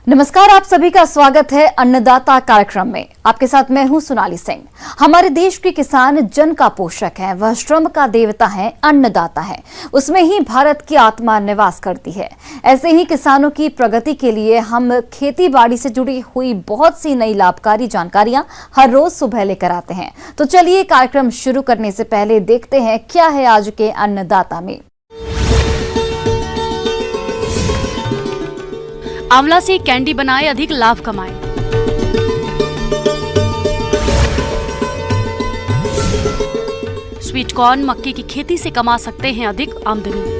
नमस्कार, आप सभी का स्वागत है अन्नदाता कार्यक्रम में। आपके साथ मैं हूं सोनाली सिंह। हमारे देश के किसान जन का पोषक है, वह श्रम का देवता है, अन्नदाता है। उसमें ही भारत की आत्मा निवास करती है। ऐसे ही किसानों की प्रगति के लिए हम खेती बाड़ी से जुड़ी हुई बहुत सी नई लाभकारी जानकारियां हर रोज सुबह लेकर आते हैं। तो चलिए कार्यक्रम शुरू करने से पहले देखते हैं क्या है आज के अन्नदाता में। आंवला से कैंडी बनाए, अधिक लाभ कमाए। स्वीट कॉर्न मक्के की खेती से कमा सकते हैं अधिक आमदनी।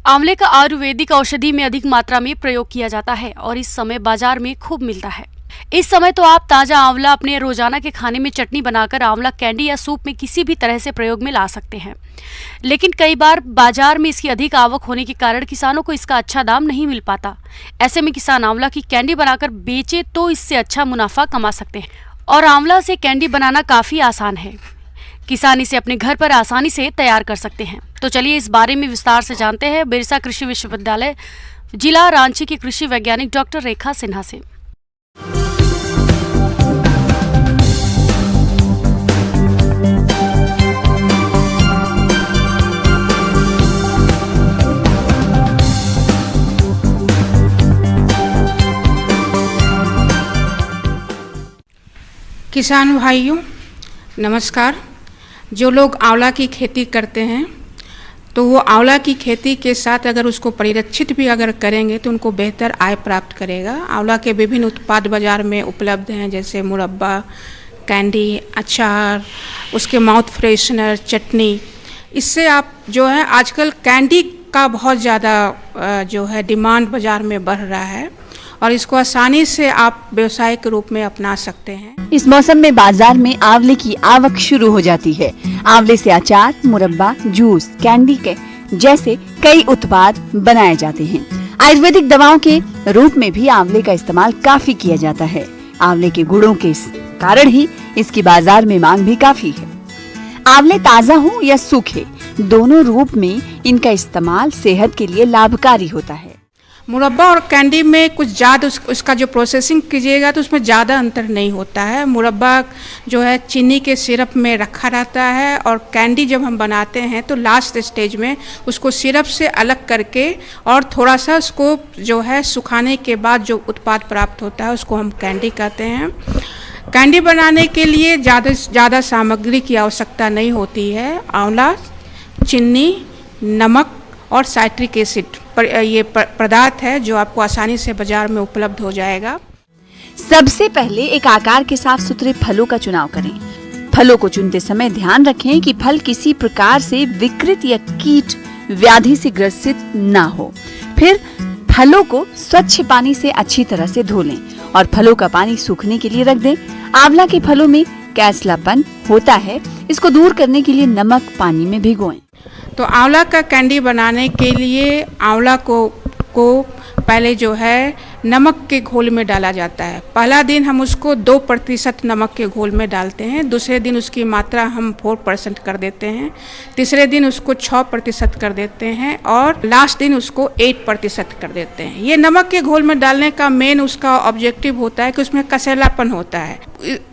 आंवले का आयुर्वेदिक औषधि में अधिक मात्रा में प्रयोग किया जाता है और इस समय बाजार में खूब मिलता है। इस समय तो आप ताजा आंवला अपने रोजाना के खाने में चटनी बनाकर आंवला कैंडी या सूप में किसी भी तरह से प्रयोग में ला सकते हैं। लेकिन कई बार बाजार में इसकी अधिक आवक होने के कारण किसानों को इसका अच्छा दाम नहीं मिल पाता। ऐसे में किसान आंवला की कैंडी बनाकर बेचे तो इससे अच्छा मुनाफा कमा सकते हैं। और आंवला से कैंडी बनाना काफी आसान है, किसान इसे अपने घर पर आसानी से तैयार कर सकते हैं। तो चलिए इस बारे में विस्तार से जानते हैं बिरसा कृषि विश्वविद्यालय जिला रांची की कृषि वैज्ञानिक डॉक्टर रेखा सिन्हा से। किसान भाइयों नमस्कार। जो लोग आंवला की खेती करते हैं तो वो आंवला की खेती के साथ अगर उसको परिरक्षित भी अगर करेंगे तो उनको बेहतर आय प्राप्त करेगा। आंवला के विभिन्न उत्पाद बाजार में उपलब्ध हैं, जैसे मुरब्बा, कैंडी, अचार, उसके माउथ फ्रेशनर, चटनी। इससे आप जो है आजकल कैंडी का बहुत ज़्यादा जो है डिमांड बाज़ार में बढ़ रहा है और इसको आसानी से आप व्यवसाय के रूप में अपना सकते हैं। इस मौसम में बाजार में आंवले की आवक शुरू हो जाती है। आंवले से अचार, मुरब्बा, जूस, कैंडी के जैसे कई उत्पाद बनाए जाते हैं। आयुर्वेदिक दवाओं के रूप में भी आंवले का इस्तेमाल काफी किया जाता है। आंवले के गुणों के कारण ही इसकी बाजार में मांग भी काफी है। आंवले ताजा हो या सूखे, दोनों रूप में इनका इस्तेमाल सेहत के लिए लाभकारी होता है। मुरब्बा और कैंडी में कुछ ज़्यादा उसका जो प्रोसेसिंग कीजिएगा तो उसमें ज़्यादा अंतर नहीं होता है। मुरब्बा जो है चीनी के सिरप में रखा रहता है और कैंडी जब हम बनाते हैं तो लास्ट स्टेज में उसको सिरप से अलग करके और थोड़ा सा उसको जो है सुखाने के बाद जो उत्पाद प्राप्त होता है उसको हम कैंडी कहते हैं। कैंडी बनाने के लिए ज़्यादा सामग्री की आवश्यकता नहीं होती है। आंवला, चीनी, नमक और साइट्रिक एसिड ये पदार्थ है जो आपको आसानी से बाजार में उपलब्ध हो जाएगा। सबसे पहले एक आकार के साफ सुथरे फलों का चुनाव करें। फलों को चुनते समय ध्यान रखें कि फल किसी प्रकार से विकृत या कीट व्याधि से ग्रसित ना हो। फिर फलों को स्वच्छ पानी से अच्छी तरह से धो लें और फलों का पानी सूखने के लिए रख दें। आंवला के फलों में कैसलापन होता है, इसको दूर करने के लिए नमक पानी में भिगोएं। तो आंवला का कैंडी बनाने के लिए आंवला को पहले जो है नमक के घोल में डाला जाता है। पहला दिन हम उसको 2% नमक के घोल में डालते हैं, दूसरे दिन उसकी मात्रा हम 4% कर देते हैं, तीसरे दिन उसको 6% कर देते हैं और लास्ट दिन उसको 8% कर देते हैं। ये नमक के घोल में डालने का मेन उसका ऑब्जेक्टिव होता है कि उसमें कसैलापन होता है।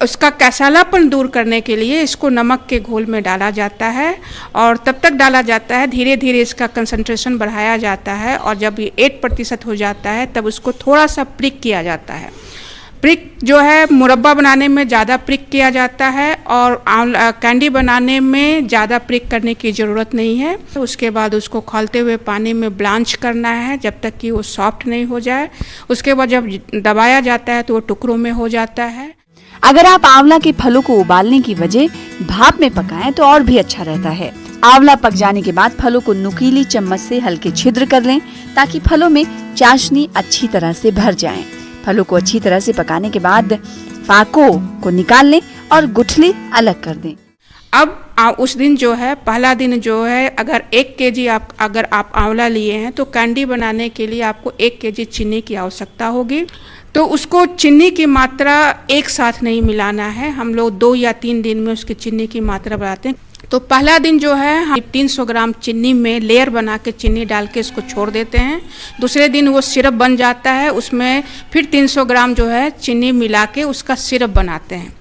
उसका कसैलापन दूर करने के लिए इसको नमक के घोल में डाला जाता है और तब तक डाला जाता है, धीरे धीरे इसका कंसंट्रेशन बढ़ाया जाता है और जब ये 8% हो जाता है तब उसको थोड़ा सा प्रिक किया जाता है। प्रिक जो है मुरब्बा बनाने में ज़्यादा प्रिक किया जाता है और कैंडी बनाने में ज़्यादा प्रिक करने की ज़रूरत नहीं है। उसके बाद उसको खौलते हुए पानी में ब्लांच करना है जब तक कि वो सॉफ्ट नहीं हो जाए। उसके बाद जब दबाया जाता है तो वो टुकड़ों में हो जाता है। अगर आप आंवला के फलों को उबालने की वजह भाप में पकाएं तो और भी अच्छा रहता है। आंवला पक जाने के बाद फलों को नुकीली चम्मच से हल्के छिद्र कर लें ताकि फलों में चाशनी अच्छी तरह से भर जाए। फलों को अच्छी तरह से पकाने के बाद फाकों को निकाल लें और गुठली अलग कर दें। अब उस दिन जो है, पहला दिन जो है, अगर 1 केजी अगर आप आंवला लिए हैं तो कैंडी बनाने के लिए आपको 1 केजी चीनी की आवश्यकता होगी। तो उसको चीनी की मात्रा एक साथ नहीं मिलाना है, हम लोग 2 या 3 दिन में उसकी चीनी की मात्रा बढ़ाते हैं। तो पहला दिन जो है हम 300 ग्राम चीनी में लेयर बना के चीनी डाल के इसको छोड़ देते हैं। दूसरे दिन वो सिरप बन जाता है, उसमें फिर 300 ग्राम जो है चीनी मिला के उसका सिरप बनाते हैं।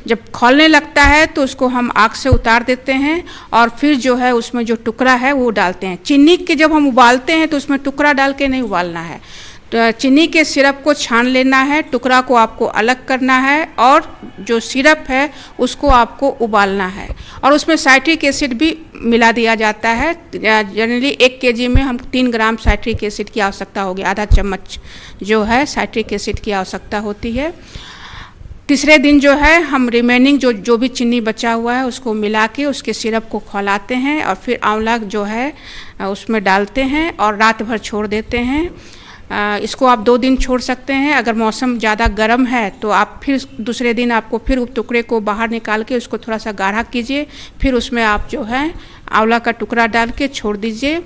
जब खौलने लगता है तो उसको हम आग से उतार देते हैं और फिर जो है उसमें जो टुकड़ा है वो डालते हैं। चीनी के जब हम उबालते हैं तो उसमें टुकड़ा डाल के नहीं उबालना है, तो चीनी के सिरप को छान लेना है, टुकड़ा को आपको अलग करना है और जो सिरप है उसको आपको उबालना है और उसमें साइट्रिक एसिड भी मिला दिया जाता है। जनरली 1 केजी में हम 3 ग्राम साइट्रिक एसिड की आवश्यकता होगी, आधा चम्मच जो है साइट्रिक एसिड की आवश्यकता होती है। तीसरे दिन जो है हम रिमेनिंग जो भी चीनी बचा हुआ है उसको मिला के उसके सिरप को खौलाते हैं और फिर आंवला जो है उसमें डालते हैं और रात भर छोड़ देते हैं। इसको आप 2 दिन छोड़ सकते हैं। अगर मौसम ज़्यादा गर्म है तो आप फिर दूसरे दिन आपको फिर टुकड़े को बाहर निकाल के उसको थोड़ा सा गाढ़ा कीजिए, फिर उसमें आप जो है आंवला का टुकड़ा डाल के छोड़ दीजिए।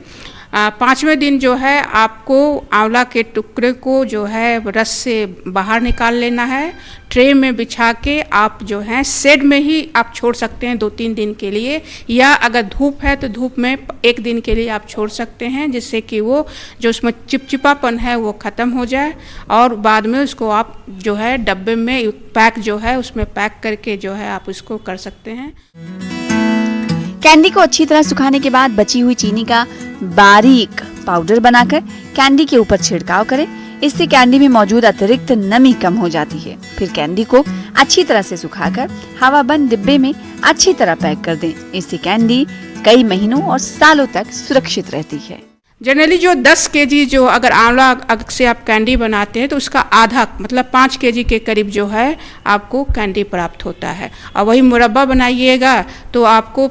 5वें दिन जो है आपको आंवला के टुकड़े को जो है रस से बाहर निकाल लेना है। ट्रे में बिछा के आप जो है शेड में ही आप छोड़ सकते हैं 2-3 दिन के लिए, या अगर धूप है तो धूप में 1 दिन के लिए आप छोड़ सकते हैं, जिससे कि वो जो उसमें चिपचिपापन है वो ख़त्म हो जाए और बाद में उसको आप जो है डब्बे में पैक जो है उसमें पैक करके जो है आप इसको कर सकते हैं। कैंडी को अच्छी तरह सुखाने के बाद बची हुई चीनी का बारीक पाउडर बनाकर कैंडी के ऊपर छिड़काव करें। इससे कैंडी में मौजूद अतिरिक्त नमी कम हो जाती है। फिर कैंडी को अच्छी तरह से सुखाकर हवाबंद डिब्बे में अच्छी तरह पैक कर दें। इससे कैंडी कई महीनों और सालों तक सुरक्षित रहती है। जनरली जो 10 केजी जो अगर आंवला से आप कैंडी बनाते हैं तो उसका आधा मतलब 5 केजी के करीब जो है आपको कैंडी प्राप्त होता है। और वही मुरब्बा बनाइएगा तो आपको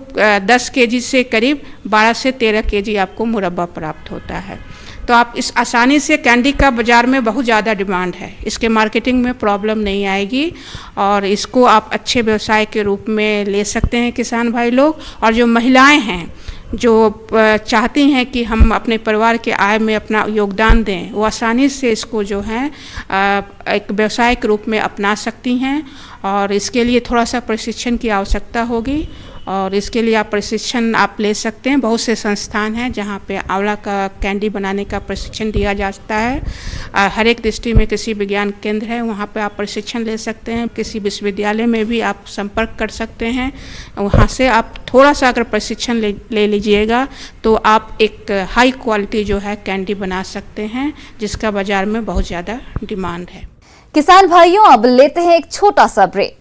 10 केजी से करीब 12 से 13 केजी आपको मुरब्बा प्राप्त होता है। तो आप इस आसानी से कैंडी का बाज़ार में बहुत ज़्यादा डिमांड है, इसके मार्केटिंग में प्रॉब्लम नहीं आएगी और इसको आप अच्छे व्यवसाय के रूप में ले सकते हैं किसान भाई लोग। और जो महिलाएं हैं जो चाहती हैं कि हम अपने परिवार के आय में अपना योगदान दें, वो आसानी से इसको जो है एक व्यवसाय के रूप में अपना सकती हैं। और इसके लिए थोड़ा सा प्रशिक्षण की आवश्यकता होगी और इसके लिए आप प्रशिक्षण आप ले सकते हैं। बहुत से संस्थान हैं जहाँ पे आंवला का कैंडी बनाने का प्रशिक्षण दिया जाता है। हर एक डिस्ट्रिक्ट में कृषि विज्ञान केंद्र है, वहाँ पे आप प्रशिक्षण ले सकते हैं। किसी विश्वविद्यालय में भी आप संपर्क कर सकते हैं, वहाँ से आप थोड़ा सा अगर प्रशिक्षण ले लीजिएगा तो आप एक हाई क्वालिटी जो है कैंडी बना सकते हैं, जिसका बाज़ार में बहुत ज़्यादा डिमांड है। किसान भाइयों, अब लेते हैं एक छोटा सा ब्रेक।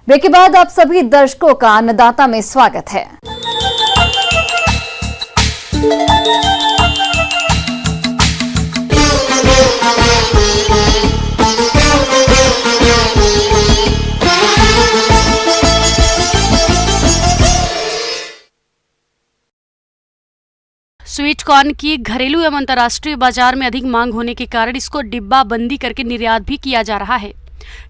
ब्रेक के बाद आप सभी दर्शकों का अन्नदाता में स्वागत है। स्वीट कॉर्न की घरेलू एवं अंतर्राष्ट्रीय बाजार में अधिक मांग होने के कारण इसको डिब्बा बंदी करके निर्यात भी किया जा रहा है।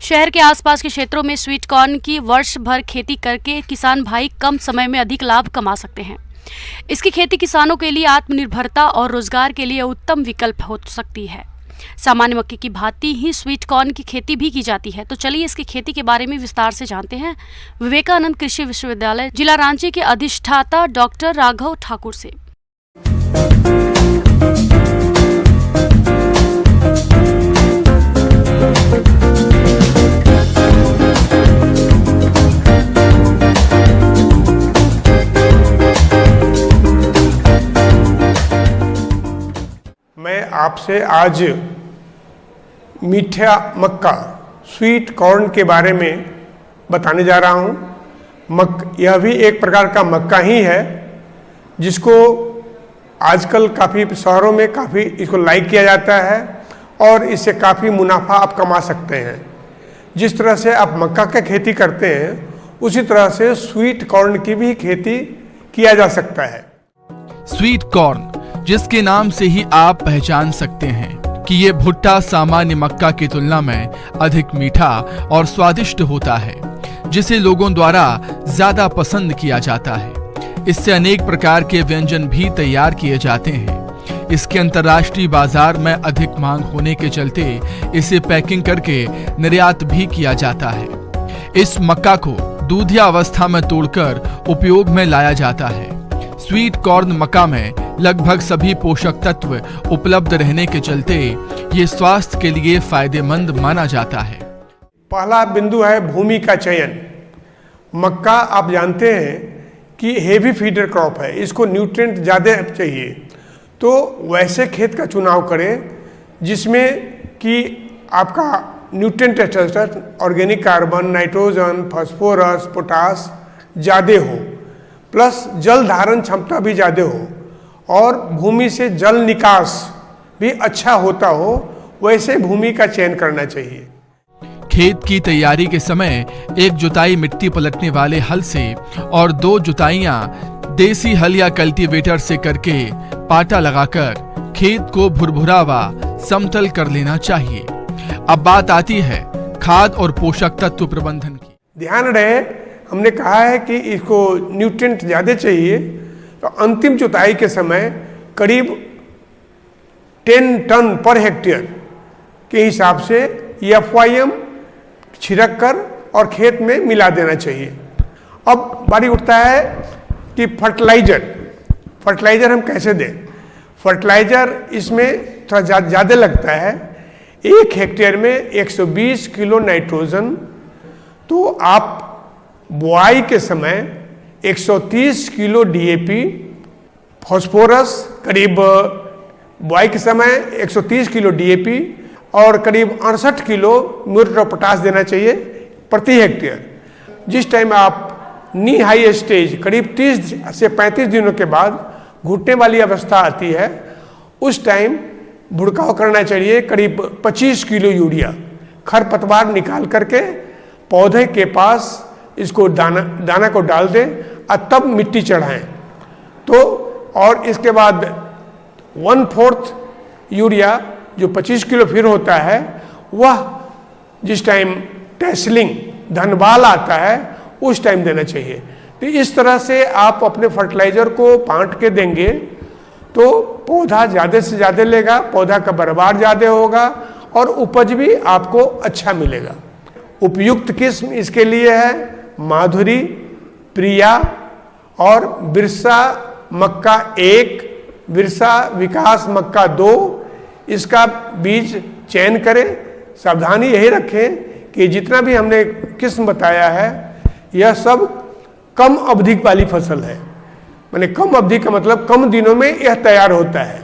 शहर के आसपास के क्षेत्रों में स्वीट कॉर्न की वर्ष भर खेती करके किसान भाई कम समय में अधिक लाभ कमा सकते हैं। इसकी खेती किसानों के लिए आत्मनिर्भरता और रोजगार के लिए उत्तम विकल्प हो सकती है। सामान्य मक्के की भांति ही स्वीट कॉर्न की खेती भी की जाती है। तो चलिए इसकी खेती के बारे में विस्तार से जानते हैं विवेकानंद कृषि विश्वविद्यालय जिला रांची के अधिष्ठाता डॉक्टर राघव ठाकुर से। मैं आपसे आज मीठा मक्का स्वीट कॉर्न के बारे में बताने जा रहा हूँ। यह भी एक प्रकार का मक्का ही है, जिसको आजकल काफ़ी शहरों में काफ़ी इसको लाइक किया जाता है और इससे काफ़ी मुनाफा आप कमा सकते हैं। जिस तरह से आप मक्का की खेती करते हैं, उसी तरह से स्वीट कॉर्न की भी खेती किया जा सकता है। स्वीट कॉर्न, जिसके नाम से ही आप पहचान सकते हैं कि ये भुट्टा सामान्य मक्का की तुलना में अधिक मीठा और स्वादिष्ट होता है, जिसे लोगों द्वारा ज्यादा पसंद किया जाता है। इससे अनेक प्रकार के व्यंजन भी तैयार किए जाते हैं। इसके अंतर्राष्ट्रीय बाजार में अधिक मांग होने के चलते इसे पैकिंग करके निर्यात भी किया जाता है। इस मक्का को दूधिया अवस्था में तोड़कर उपयोग में लाया जाता है। स्वीट कॉर्न मक्का में लगभग सभी पोषक तत्व उपलब्ध रहने के चलते ये स्वास्थ्य के लिए फायदेमंद माना जाता है। पहला बिंदु है भूमि का चयन। मक्का आप जानते हैं कि हेवी फीडर क्रॉप है, इसको न्यूट्रिएंट ज़्यादा चाहिए, तो वैसे खेत का चुनाव करें जिसमें कि आपका nutrient structure, organic carbon, nitrogen, phosphorus, potash ज़्यादा हो, प्लस जल धारण क्षमता भी ज़्यादा हो और भूमि से जल निकास भी अच्छा होता हो, वैसे भूमि का चयन करना चाहिए। खेत की तैयारी के समय एक जुताई मिट्टी पलटने वाले हल से और 2 जुताइयां देसी हल या कल्टीवेटर से करके पाटा लगाकर खेत को भुरभुरा व समतल कर लेना चाहिए। अब बात आती है खाद और पोषक तत्व प्रबंधन की। ध्यान रहे, हमने कहा है कि इसको न्यूट्रिएंट ज़्यादा चाहिए, तो अंतिम जुताई के समय करीब 10 टन पर हेक्टेयर के हिसाब से FYM छिड़क कर और खेत में मिला देना चाहिए। अब बारी उठता है कि फर्टिलाइजर हम कैसे दें। फर्टिलाइजर इसमें थोड़ा ज़्यादा लगता है। 1 हेक्टेयर में 120 किलो नाइट्रोजन, तो आप बुआई के समय 130 किलो DAP, फास्फोरस करीब बुआई के समय 130 किलो DAP और करीब 68 किलो म्यूरेट ऑफ पोटाश देना चाहिए प्रति हेक्टेयर। जिस टाइम आप नी हाई स्टेज करीब 30 से 35 दिनों के बाद घुटने वाली अवस्था आती है, उस टाइम भुड़काव करना चाहिए करीब 25 किलो यूरिया। खरपतवार निकाल करके पौधे के पास इसको दाना को डाल दें और तब मिट्टी चढ़ाएं। तो और इसके बाद 1/4 यूरिया जो 25 किलो फिर होता है, वह जिस टाइम टेस्लिंग धनबाल आता है उस टाइम देना चाहिए। तो इस तरह से आप अपने फर्टिलाइजर को बांट के देंगे तो पौधा ज़्यादा से ज़्यादा लेगा, पौधा का बर्बाद ज़्यादा होगा और उपज भी आपको अच्छा मिलेगा। उपयुक्त किस्म इसके लिए है माधुरी, प्रिया और बिरसा मक्का 1, बिरसा विकास मक्का 2। इसका बीज चयन करें। सावधानी यही रखें कि जितना भी हमने किस्म बताया है, यह सब कम अवधि वाली फसल है। माने कम अवधि का मतलब कम दिनों में यह तैयार होता है।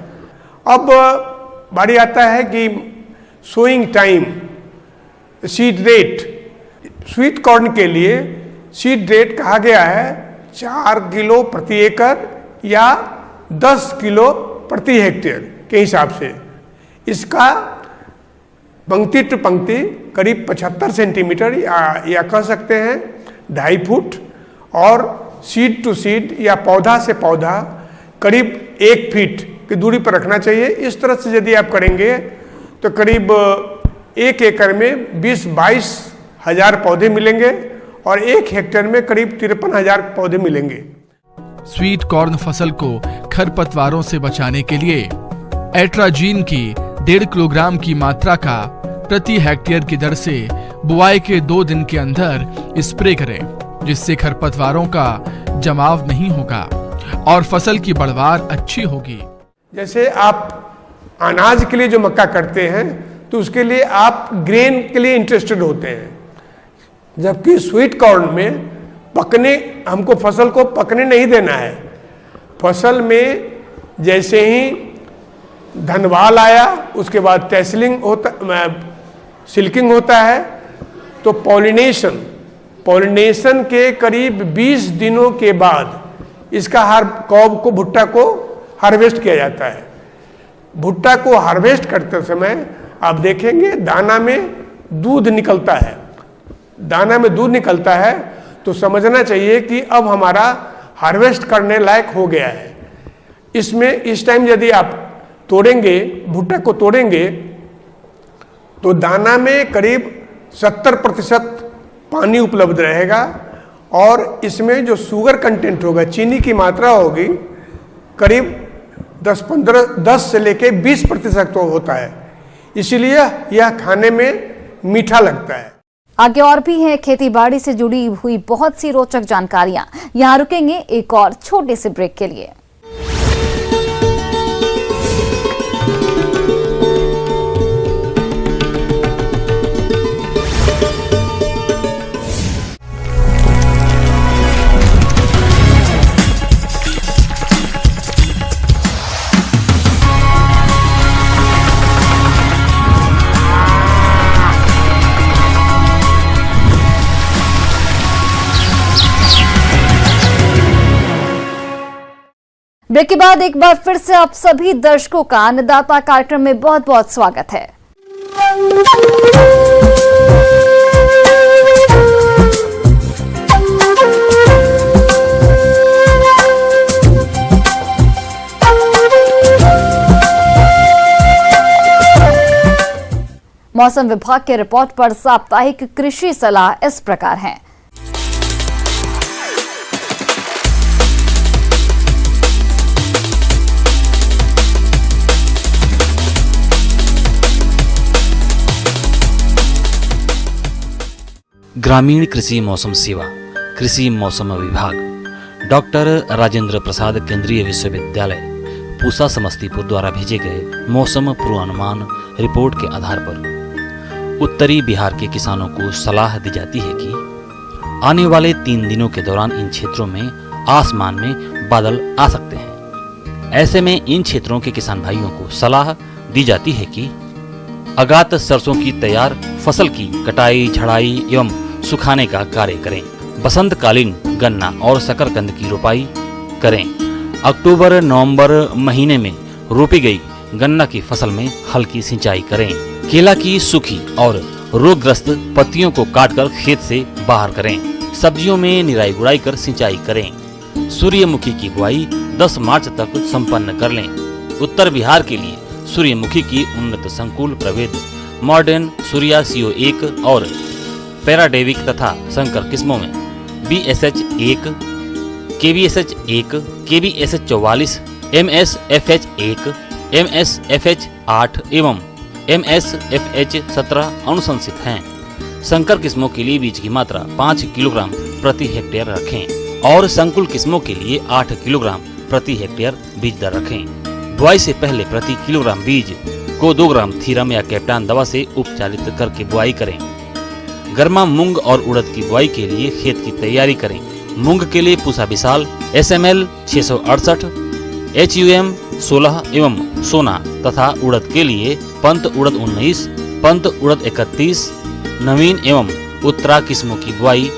अब बारी आता है कि sowing time, seed rate. Sweet corn के लिए सीड रेट कहा गया है 4 किलो प्रति एकड़ या 10 किलो प्रति हेक्टेयर के हिसाब से। इसका पंक्ति टू पंक्ति करीब 75 सेंटीमीटर या कह सकते हैं 2.5 फुट और सीड टू सीड या पौधा से पौधा करीब 1 फीट की दूरी पर रखना चाहिए। इस तरह से यदि आप करेंगे तो करीब 1 एकड़ में 20-22 हजार पौधे मिलेंगे और 1 हेक्टेयर में करीब 53,000 पौधे मिलेंगे। स्वीट कॉर्न फसल को खरपतवारों से बचाने के लिए एट्राजीन की 1.5 किलोग्राम की मात्रा का प्रति हेक्टेयर की दर से बुआई के 2 दिन के अंदर स्प्रे करें, जिससे खरपतवारों का जमाव नहीं होगा और फसल की बढ़वार अच्छी होगी। जैसे आप अनाज के लिए जो मक्का करते हैं तो उसके लिए आप ग्रेन के लिए इंटरेस्टेड होते हैं, जबकि स्वीट कॉर्न में पकने, हमको फसल को पकने नहीं देना है। फसल में जैसे ही धनवाल आया उसके बाद टेस्लिंग होता, सिल्किंग होता है, तो पॉलिनेशन पॉलिनेशन के करीब 20 दिनों के बाद इसका कॉब को, भुट्टा को हार्वेस्ट किया जाता है। भुट्टा को हार्वेस्ट करते समय आप देखेंगे दाना में दूध निकलता है। दाना में दूध निकलता है तो समझना चाहिए कि अब हमारा हार्वेस्ट करने लायक हो गया है। इसमें इस टाइम यदि आप तोड़ेंगे, भुट्टा को तोड़ेंगे, तो दाना में करीब 70% पानी उपलब्ध रहेगा और इसमें जो शुगर कंटेंट होगा, चीनी की मात्रा होगी, करीब 10 से लेके 20% तो होता है। इसीलिए यह खाने में मीठा लगता है। आगे और भी है खेती बाड़ी से जुड़ी हुई बहुत सी रोचक जानकारियां। यहाँ रुकेंगे एक और छोटे से ब्रेक के लिए। ब्रेक के बाद एक बार फिर से आप सभी दर्शकों का अन्नदाता कार्यक्रम में बहुत बहुत स्वागत है। मौसम विभाग के रिपोर्ट पर साप्ताहिक कृषि सलाह इस प्रकार है। ग्रामीण कृषि मौसम सेवा, कृषि मौसम विभाग, डॉक्टर राजेंद्र प्रसाद केंद्रीय विश्वविद्यालय पूसा समस्तीपुर द्वारा भेजे गए मौसम पूर्वानुमान रिपोर्ट के आधार पर उत्तरी बिहार के किसानों को सलाह दी जाती है कि आने वाले 3 दिनों के दौरान इन क्षेत्रों में आसमान में बादल आ सकते हैं। ऐसे में इन क्षेत्रों के किसान भाइयों को सलाह दी जाती है कि अगात सरसों की तैयार फसल की कटाई, झड़ाई एवं सुखाने का कार्य करें। बसंतकालीन गन्ना और शकरकंद की रोपाई करें। अक्टूबर-नवंबर महीने में रोपी गई गन्ना की फसल में हल्की सिंचाई करें। केला की सूखी और रोगग्रस्त पत्तियों को काटकर खेत से बाहर करें। सब्जियों में निराई गुड़ाई कर सिंचाई करें। सूर्यमुखी की बुआई 10 मार्च तक संपन्न कर लें। उत्तर बिहार के लिए सूर्यमुखी की उन्नत संकुल प्रभेद मॉडर्न सूर्या CO1 और पैराडेविक तथा संकर किस्मों में BSH 1, KBSH 1, KBSH 44, MSFH 1, MSFH 8 एवं MSFH 17 अनुशंसित हैं। संकर किस्मों के लिए बीज की मात्रा 5 किलोग्राम प्रति हेक्टेयर रखें और संकुल किस्मों के लिए 8 किलोग्राम प्रति हेक्टेयर बीज दर रखें। बुआई से पहले प्रति किलोग्राम बीज को 2 ग्राम थीरम या कैप्टान दवा से उपचारित करके बुआई करें। गर्मा मूंग और उड़द की बुआई के लिए खेत की तैयारी करें। मूंग के लिए पूसा विशाल SML 668, HUM 16 एवं सोना तथा उड़द के लिए पंत उड़द 19, पंत उड़द 31 नवीन एवं उत्तरा किस्मों की बुआई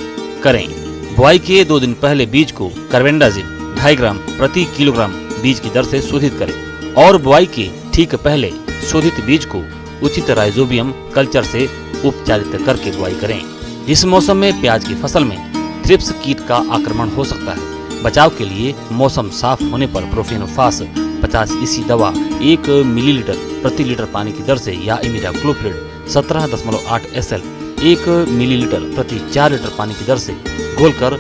करें। बुआई के 2 दिन पहले बीज को कार्बेंडाजिम 2.5 ग्राम प्रति किलोग्राम बीज की दर से शोधित करें और बुआई के ठीक पहले शोधित बीज को उचित राइजोबियम कल्चर से उपचारित करके बुआई करें। इस मौसम में प्याज की फसल में थ्रिप्स कीट का आक्रमण हो सकता है। बचाव के लिए मौसम साफ होने पर प्रोफेनोफास 50 EC दवा 1 मिलीलीटर प्रति लीटर पानी की दर से या इमिडाक्लोप्रिड 17.8 SL 1 मिलीलीटर प्रति 4 लीटर पानी की दर से घोलकर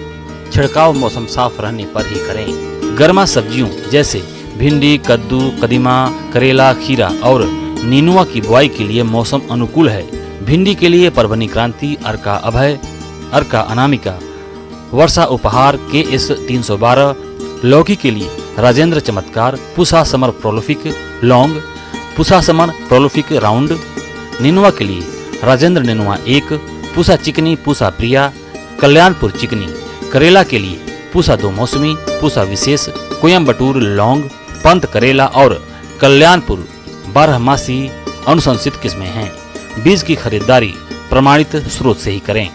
छिड़काव मौसम साफ रहने पर ही करें। गर्मा सब्जियों जैसे भिंडी, कद्दू, कदीमा, करेला, खीरा और नीनुआ की बुआई के लिए मौसम अनुकूल है। भिंडी के लिए परभनी क्रांति, अर्का अभय, अर्का अनामिका, वर्षा उपहार KS 312, लौकी के लिए Rajendra Chamatkar, Pusa summer prolific long, Pusa summer prolific round, निनुआ के लिए राजेंद्र निनुआ 1, पूसा चिकनी, पूसा प्रिया, कल्याणपुर चिकनी, करेला के लिए पूसा 2 मौसमी, पूसा विशेष, कोयम्बटूर लौंग, पंत करेला और कल्याणपुर 12 मासी अनुशंसित किस्में हैं। बीज की खरीदारी प्रमाणित स्रोत से ही करें।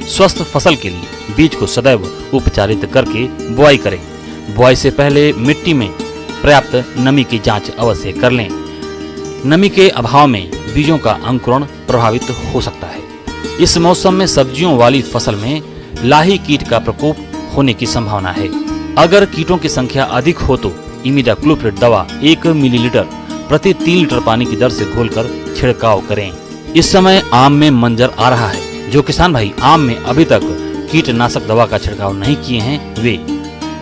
स्वस्थ फसल के लिए बीज को सदैव उपचारित करके बुआई करें। बुआई से पहले मिट्टी में पर्याप्त नमी की जांच अवश्य कर लें। नमी के अभाव में बीजों का अंकुरण प्रभावित हो सकता है। इस मौसम में सब्जियों वाली फसल में लाही कीट का प्रकोप होने की संभावना है। अगर कीटों की संख्या अधिक हो तो इमिडाक्लोप्रिड दवा 1 मिलीलीटर प्रति 3 लीटर पानी की दर से घोलकर छिड़काव करें। इस समय आम में मंजर आ रहा है। जो किसान भाई आम में अभी तक कीटनाशक दवा का छिड़काव नहीं किए हैं वे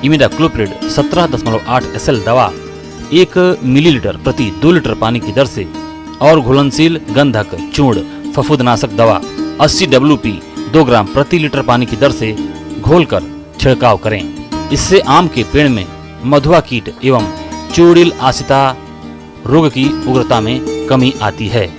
इमिडाक्लोप्रिड 17.8 SL दवा 1 मिलीलीटर प्रति 2 लीटर पानी की दर से और घुलनशील गंधक चूर्ण फफूंदनाशक दवा 80 WP 2 ग्राम प्रति लीटर पानी की दर से घोलकर छिड़काव करें। इससे आम के पेड़ में मधुआ कीट एवं चूड़िल आसिता रोग की उग्रता में कमी आती है।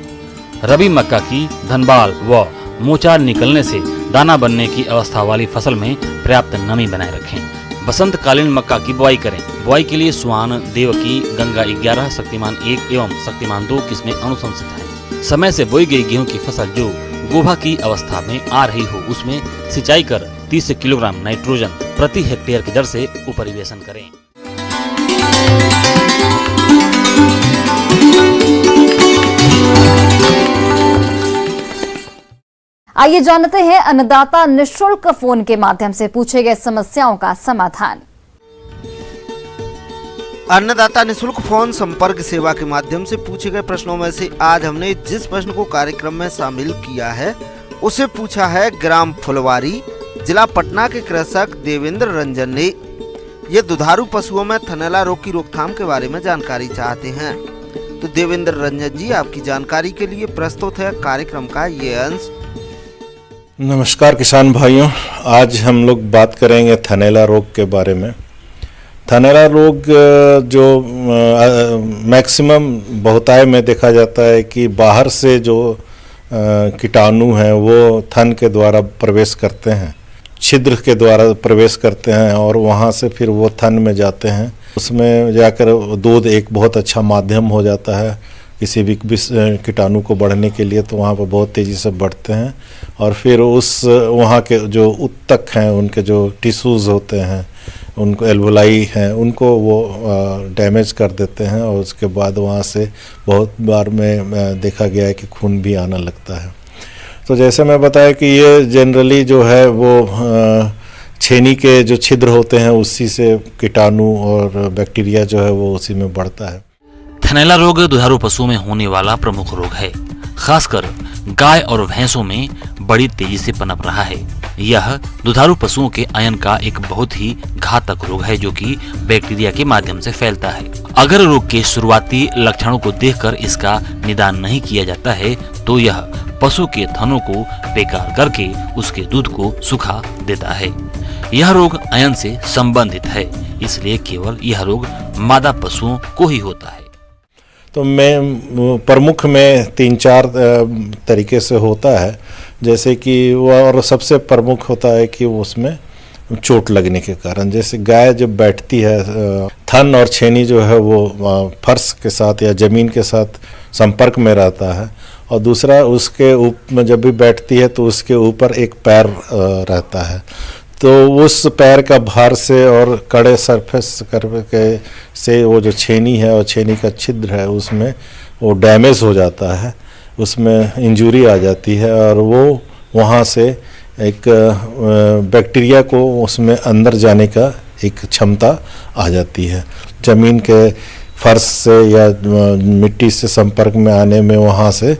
रबी मक्का की धनबाल व मोचार निकलने से दाना बनने की अवस्था वाली फसल में पर्याप्त नमी बनाए रखें। बसंतकालीन मक्का की बुआई करें। बुआई के लिए सुहान, देवकी, गंगा 11, शक्तिमान 1 एवं शक्तिमान 2 किस्में अनुशंसित हैं। समय से बोई गई गेहूं की फसल जो गोभा की अवस्था में आ रही हो उसमें सिंचाई कर 30 किलोग्राम नाइट्रोजन प्रति हेक्टेयर की दर से उपरिवेशन करें। आइए जानते हैं अन्नदाता निःशुल्क फोन के माध्यम से पूछे गए समस्याओं का समाधान। अन्नदाता निःशुल्क फोन संपर्क सेवा के माध्यम से पूछे गए प्रश्नों में से आज हमने जिस प्रश्न को कार्यक्रम में शामिल किया है उसे पूछा है ग्राम फुलवारी, जिला पटना के कृषक देवेंद्र रंजन ने। ये दुधारू पशुओं में थनैला रोग की रोकथाम के बारे में जानकारी चाहते हैं। तो देवेंद्र रंजन जी, आपकी जानकारी के लिए प्रस्तुत है कार्यक्रम का ये अंश। नमस्कार किसान भाइयों, आज हम लोग बात करेंगे थनैला रोग के बारे में। थनैला रोग जो मैक्सिमम बहुतायत में देखा जाता है कि बाहर से जो कीटाणु हैं वो थन के द्वारा प्रवेश करते हैं, छिद्र के द्वारा प्रवेश करते हैं और वहाँ से फिर वो थन में जाते हैं। उसमें जाकर दूध एक बहुत अच्छा माध्यम हो जाता है किसी भी कीटाणु को बढ़ने के लिए, तो वहाँ पर बहुत तेज़ी से बढ़ते हैं और फिर उस वहाँ के जो उत्तक हैं, उनके जो टिश्यूज़ होते हैं, उनको एल्वोलाई हैं, उनको वो डैमेज कर देते हैं और उसके बाद वहाँ से बहुत बार में देखा गया है कि खून भी आना लगता है। तो जैसे मैं बताया कि ये जनरली जो है वो छेनी के जो छिद्र होते हैं उसी से कीटाणु और बैक्टीरिया जो है वो उसी में बढ़ता है। थनैला रोग दुधारू पशुओं में होने वाला प्रमुख रोग है। खासकर गाय और भैंसों में बड़ी तेजी से पनप रहा है। यह दुधारू पशुओं के आयन का एक बहुत ही घातक रोग है जो कि बैक्टीरिया के माध्यम से फैलता है। अगर रोग के शुरुआती लक्षणों को देखकर इसका निदान नहीं किया जाता है तो यह पशु के थनों को बेकार करके उसके दूध को सुखा देता है। यह रोग आयन से संबंधित है, इसलिए केवल यह रोग मादा पशुओं को ही होता है। तो मैं प्रमुख में 3-4 तरीके से होता है, जैसे कि वो और सबसे प्रमुख होता है कि उसमें चोट लगने के कारण, जैसे गाय जब बैठती है थन और छेनी जो है वो फर्श के साथ या ज़मीन के साथ संपर्क में रहता है और दूसरा उसके ऊपर जब भी बैठती है तो उसके ऊपर एक पैर रहता है, तो उस पैर का भार से और कड़े सरफेस करके से वो जो छेनी है और छेनी का छिद्र है उसमें वो डैमेज हो जाता है, उसमें इंजरी आ जाती है और वो वहाँ से एक बैक्टीरिया को उसमें अंदर जाने का एक क्षमता आ जाती है। ज़मीन के फर्श से या मिट्टी से संपर्क में आने में वहाँ से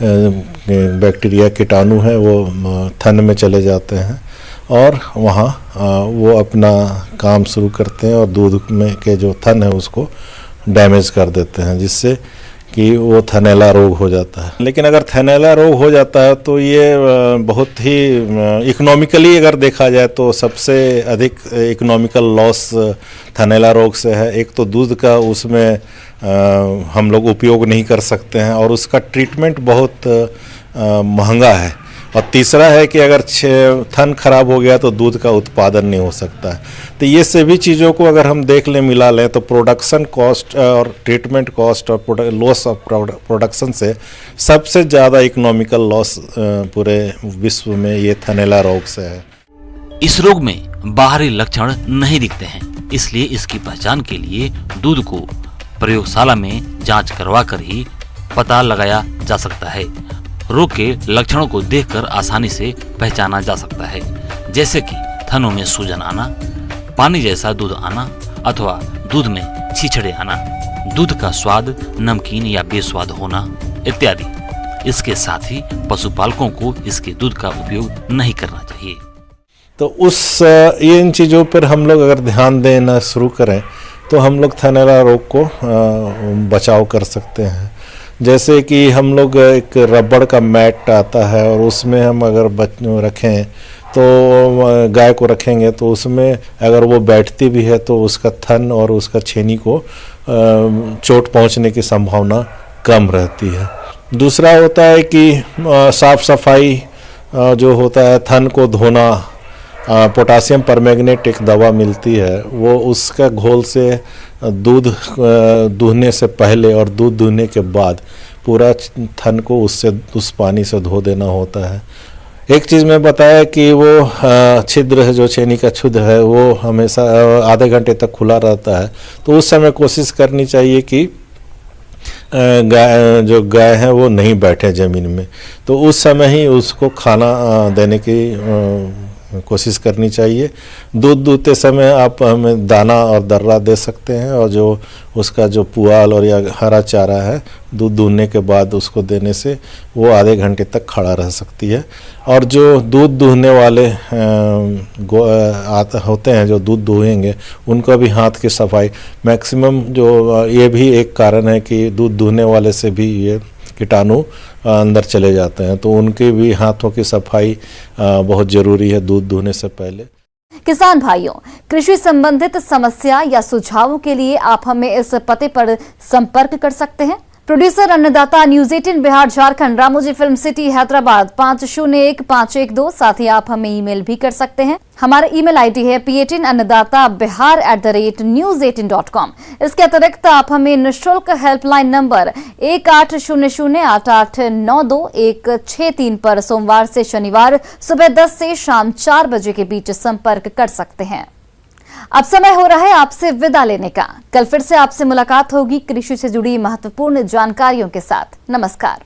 बैक्टीरिया कीटाणु है वो थन में चले जाते हैं और वहाँ वो अपना काम शुरू करते हैं और दूध में के जो थन है उसको डैमेज कर देते हैं, जिससे कि वो थनैला रोग हो जाता है। लेकिन अगर थनैला रोग हो जाता है तो ये बहुत ही इकोनॉमिकली अगर देखा जाए तो सबसे अधिक इकोनॉमिकल लॉस थनैला रोग से है। एक तो दूध का उसमें हम लोग उपयोग नहीं कर सकते हैं और उसका ट्रीटमेंट बहुत महंगा है और तीसरा है कि अगर थन खराब हो गया तो दूध का उत्पादन नहीं हो सकता है। तो ये सभी चीज़ों को अगर हम देख लें, मिला लें, तो प्रोडक्शन कॉस्ट और ट्रीटमेंट कॉस्ट और लॉस ऑफ प्रोडक्शन से सबसे ज़्यादा इकोनॉमिकल लॉस पूरे विश्व में ये थनैला रोग से है। इस रोग में बाहरी लक्षण नहीं दिखते हैं, इसलिए इसकी पहचान के लिए दूध को प्रयोगशाला में जांच करवाकर ही पता लगाया जा सकता है। रोग के लक्षणों को देखकर आसानी से पहचाना जा सकता है, जैसे कि थनों में सूजन आना, पानी जैसा दूध आना अथवा दूध में छीछड़े आना, दूध का स्वाद नमकीन या बेस्वाद होना इत्यादि। इसके साथ ही पशुपालकों को इसके दूध का उपयोग नहीं करना चाहिए। तो इन चीज़ों पर हम लोग अगर ध्यान देना शुरू करें तो हम लोग थनैला रोग को बचाव कर सकते हैं। जैसे कि हम लोग एक रबड़ का मैट आता है और उसमें हम अगर रखें तो गाय को रखेंगे तो उसमें अगर वो बैठती भी है तो उसका थन और उसका छेनी को चोट पहुंचने की संभावना कम रहती है। दूसरा होता है कि साफ सफाई जो होता है, थन को धोना, पोटासियम परमैंगनेट एक दवा मिलती है, वो उसका घोल से दूध दूहने से पहले और दूध दूहने के बाद पूरा थन को उस पानी से धो देना होता है। एक चीज़ मैं बताया कि वो छिद्र है, जो छेनी का छिद्र है, वो हमेशा आधे घंटे तक खुला रहता है। तो उस समय कोशिश करनी चाहिए कि गाय है वो नहीं बैठे ज़मीन में, तो उस समय ही उसको खाना देने की कोशिश करनी चाहिए। दूध दूहते समय आप हमें दाना और दर्रा दे सकते हैं, और जो उसका जो पुआल और या हरा चारा है दूध दूहने के बाद उसको देने से वो आधे घंटे तक खड़ा रह सकती है। और जो दूध दूहने वाले होते हैं जो दूध दूहेंगे, उनका भी हाथ की सफाई मैक्सिमम, जो ये भी एक कारण है कि दूध दूहने वाले से भी ये कीटाणु अंदर चले जाते हैं, तो उनके भी हाथों की सफाई बहुत ज़रूरी है दूध दूहने से पहले। किसान भाइयों, कृषि संबंधित समस्या या सुझावों के लिए आप हमें इस पते पर संपर्क कर सकते हैं। प्रोड्यूसर अन्नदाता, news 18 Bihar Jharkhand, Ramoji film city Hyderabad 501512। साथ ही आप हमें ईमेल भी कर सकते हैं। हमारा ईमेल आईडी है p18annadatabihar@news18.com। इसके अतिरिक्त आप हमें निःशुल्क हेल्पलाइन नंबर 18008892 पर सोमवार से शनिवार सुबह 10 से शाम 4 बजे के बीच संपर्क कर सकते हैं। अब समय हो रहा है आपसे विदा लेने का। कल फिर से आपसे मुलाकात होगी कृषि से जुड़ी महत्वपूर्ण जानकारियों के साथ। नमस्कार।